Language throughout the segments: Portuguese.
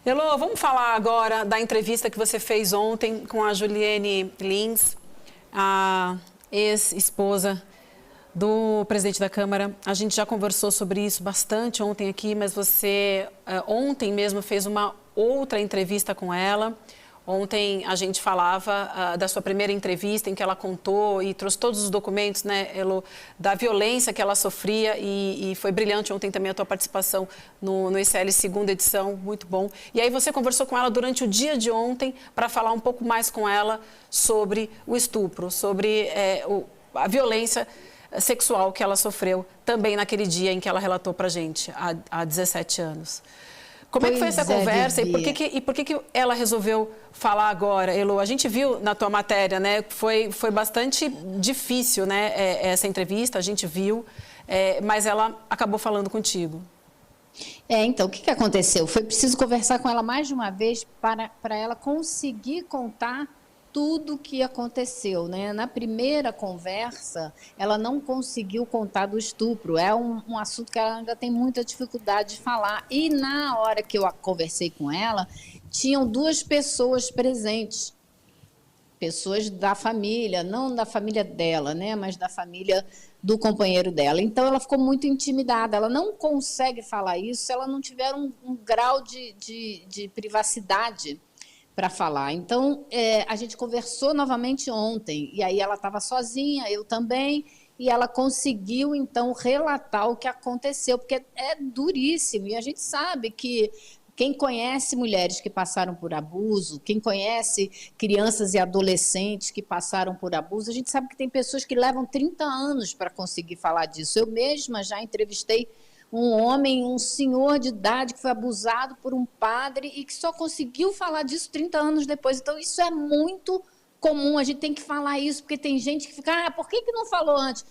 Elô, vamos falar agora da entrevista que você fez ontem com a Juliane Lins, a ex-esposa do presidente da Câmara. A gente já conversou sobre isso bastante ontem aqui, mas você ontem mesmo fez uma outra entrevista com ela. Ontem a gente falava da sua primeira entrevista, em que ela contou e trouxe todos os documentos, né, Elô, da violência que ela sofria, e foi brilhante ontem também a tua participação no ICL segunda edição, muito bom. E aí você conversou com ela durante o dia de ontem para falar um pouco mais com ela sobre o estupro, sobre a violência sexual que ela sofreu também naquele dia em que ela relatou para a gente, há 17 anos. Como é que foi essa conversa e por que ela resolveu falar agora, Elô? A gente viu na tua matéria, né? Foi bastante difícil, né? Essa entrevista, a gente viu, mas ela acabou falando contigo. Então, o que aconteceu? Foi preciso conversar com ela mais de uma vez para ela conseguir contar tudo o que aconteceu, né? Na primeira conversa, ela não conseguiu contar do estupro. É um assunto que ela ainda tem muita dificuldade de falar. E na hora que eu conversei com ela, tinham duas pessoas presentes. Pessoas da família, não da família dela, né? Mas da família do companheiro dela. Então, ela ficou muito intimidada. Ela não consegue falar isso se ela não tiver um grau de privacidade para falar. Então, a gente conversou novamente ontem, e aí ela estava sozinha, eu também, e ela conseguiu, então, relatar o que aconteceu, porque é duríssimo, e a gente sabe que quem conhece mulheres que passaram por abuso, quem conhece crianças e adolescentes que passaram por abuso, a gente sabe que tem pessoas que levam 30 anos para conseguir falar disso. Eu mesma já entrevistei um homem, um senhor de idade que foi abusado por um padre e que só conseguiu falar disso 30 anos depois. Então, isso é muito comum, a gente tem que falar isso, porque tem gente que fica, por que não falou antes?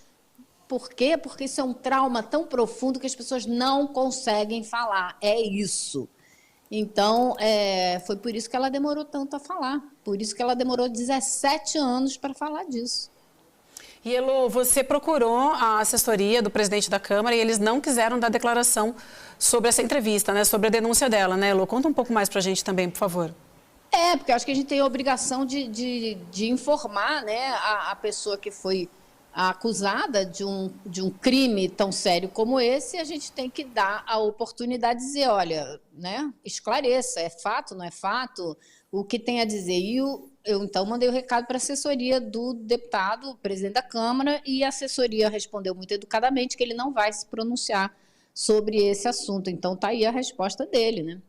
Por quê? Porque isso é um trauma tão profundo que as pessoas não conseguem falar, é isso. Então, foi por isso que ela demorou tanto a falar, por isso que ela demorou 17 anos para falar disso. E, Elô, você procurou a assessoria do presidente da Câmara e eles não quiseram dar declaração sobre essa entrevista, né? Sobre a denúncia dela, né, Elô? Conta um pouco mais para a gente também, por favor. Porque eu acho que a gente tem a obrigação de informar, né, a pessoa que foi acusada de um crime tão sério como esse, a gente tem que dar a oportunidade de dizer, olha, né, esclareça, é fato, não é fato, o que tem a dizer. E eu, então, mandei o recado para a assessoria do deputado, presidente da Câmara, e a assessoria respondeu muito educadamente que ele não vai se pronunciar sobre esse assunto. Então, está aí a resposta dele, né?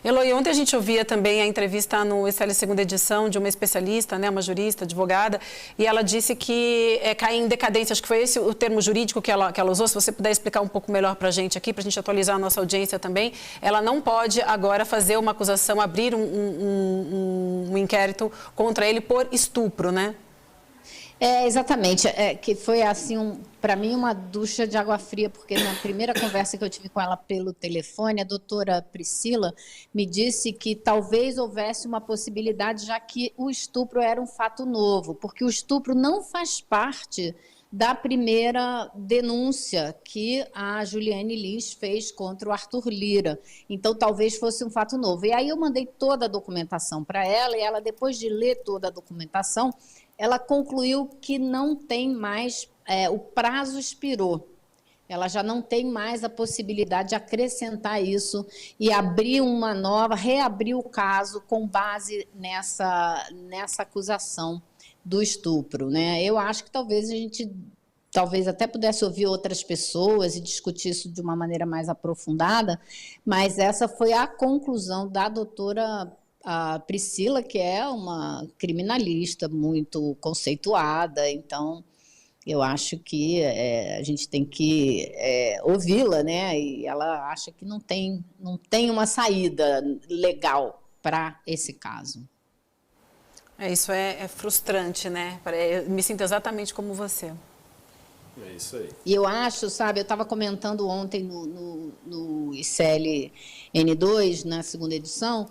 Elô, e ontem a gente ouvia também a entrevista no ICL segunda edição de uma especialista, né, uma jurista, advogada, e ela disse que cai em decadência, acho que foi esse o termo jurídico que ela usou. Se você puder explicar um pouco melhor para a gente aqui, para a gente atualizar a nossa audiência também, ela não pode agora fazer uma acusação, abrir um inquérito contra ele por estupro, né? Exatamente, que foi assim, para mim, uma ducha de água fria, porque na primeira conversa que eu tive com ela pelo telefone, a doutora Priscila me disse que talvez houvesse uma possibilidade, já que o estupro era um fato novo, porque o estupro não faz parte da primeira denúncia que a Juliane Lins fez contra o Arthur Lira. Então, talvez fosse um fato novo. E aí eu mandei toda a documentação para ela, e ela, depois de ler toda a documentação, ela concluiu que não tem mais, o prazo expirou. Ela já não tem mais a possibilidade de acrescentar isso e abrir uma nova, reabrir o caso com base nessa acusação do estupro, né? Eu acho que talvez a gente até pudesse ouvir outras pessoas e discutir isso de uma maneira mais aprofundada, mas essa foi a conclusão da doutora a Priscila, que é uma criminalista muito conceituada, então eu acho que a gente tem que ouvi-la, né? E ela acha que não tem uma saída legal para esse caso. Isso é frustrante, né? Eu me sinto exatamente como você. É isso aí. E eu acho, sabe, eu estava comentando ontem no ICL N2, na segunda edição,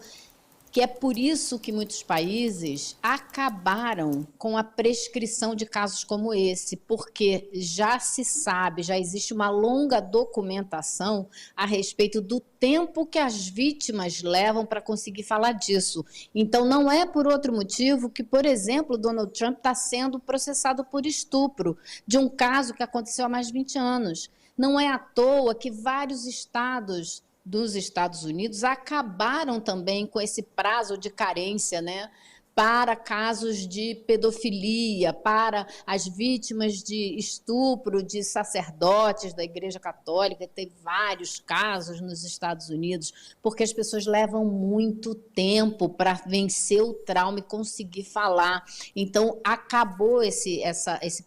que é por isso que muitos países acabaram com a prescrição de casos como esse, porque já se sabe, já existe uma longa documentação a respeito do tempo que as vítimas levam para conseguir falar disso. Então, não é por outro motivo que, por exemplo, Donald Trump está sendo processado por estupro, de um caso que aconteceu há mais de 20 anos. Não é à toa que vários estados dos Estados Unidos acabaram também com esse prazo de carência, né, para casos de pedofilia, para as vítimas de estupro de sacerdotes da Igreja Católica. Teve vários casos nos Estados Unidos, porque as pessoas levam muito tempo para vencer o trauma e conseguir falar. Então, acabou esse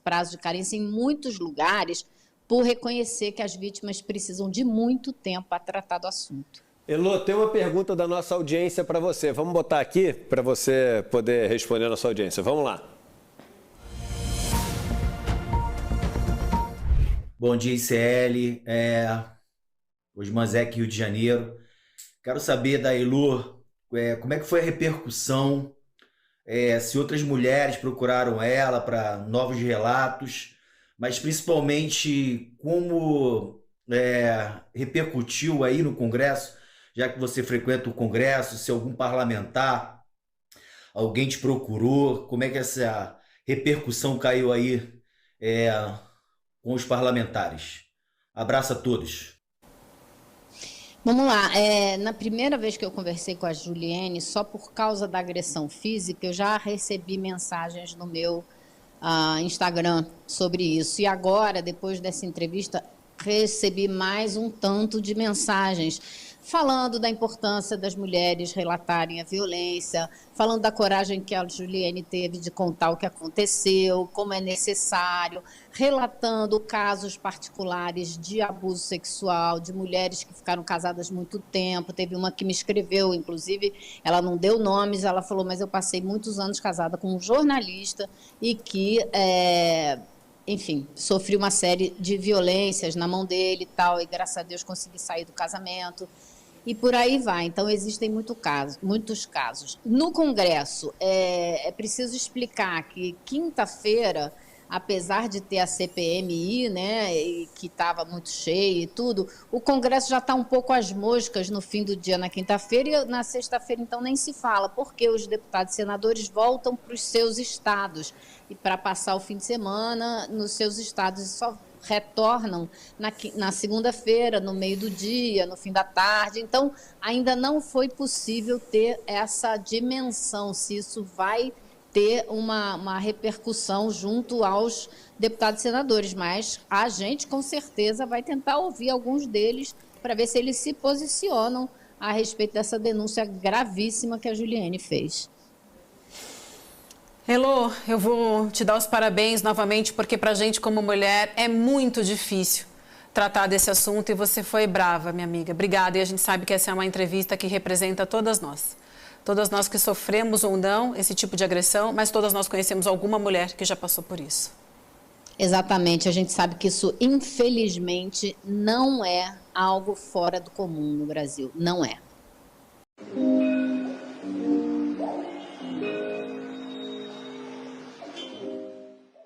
prazo de carência em muitos lugares, por reconhecer que as vítimas precisam de muito tempo para tratar do assunto. Elô, tem uma pergunta da nossa audiência para você. Vamos botar aqui para você poder responder a nossa audiência. Vamos lá. Bom dia, ICL. Osmanzec, Rio de Janeiro. Quero saber da Elô como é que foi a repercussão, se outras mulheres procuraram ela para novos relatos, mas principalmente como repercutiu aí no Congresso, já que você frequenta o Congresso, se algum parlamentar, alguém te procurou, como é que essa repercussão caiu aí com os parlamentares. Abraço a todos. Vamos lá, na primeira vez que eu conversei com a Juliene, só por causa da agressão física, eu já recebi mensagens no meu Instagram sobre isso. E agora, depois dessa entrevista, recebi mais um tanto de mensagens falando da importância das mulheres relatarem a violência, falando da coragem que a Juliene teve de contar o que aconteceu, como é necessário, relatando casos particulares de abuso sexual, de mulheres que ficaram casadas muito tempo. Teve uma que me escreveu, inclusive, ela não deu nomes, ela falou, mas eu passei muitos anos casada com um jornalista e que... enfim, sofri uma série de violências na mão dele e tal, e graças a Deus consegui sair do casamento, e por aí vai. Então, existem muitos casos. No Congresso, é preciso explicar que quinta-feira, apesar de ter a CPMI, né, e que estava muito cheia e tudo, o Congresso já está um pouco às moscas no fim do dia na quinta-feira, e na sexta-feira, então, nem se fala, porque os deputados e senadores voltam para os seus estados e para passar o fim de semana nos seus estados, e só retornam na segunda-feira, no meio do dia, no fim da tarde. Então, ainda não foi possível ter essa dimensão, se isso vai ter uma repercussão junto aos deputados e senadores, mas a gente, com certeza, vai tentar ouvir alguns deles para ver se eles se posicionam a respeito dessa denúncia gravíssima que a Juliene fez. Elô, eu vou te dar os parabéns novamente, porque para a gente como mulher é muito difícil tratar desse assunto e você foi brava, minha amiga. Obrigada, e a gente sabe que essa é uma entrevista que representa todas nós. Todas nós que sofremos ou não esse tipo de agressão, mas todas nós conhecemos alguma mulher que já passou por isso. Exatamente, a gente sabe que isso, infelizmente, não é algo fora do comum no Brasil, não é.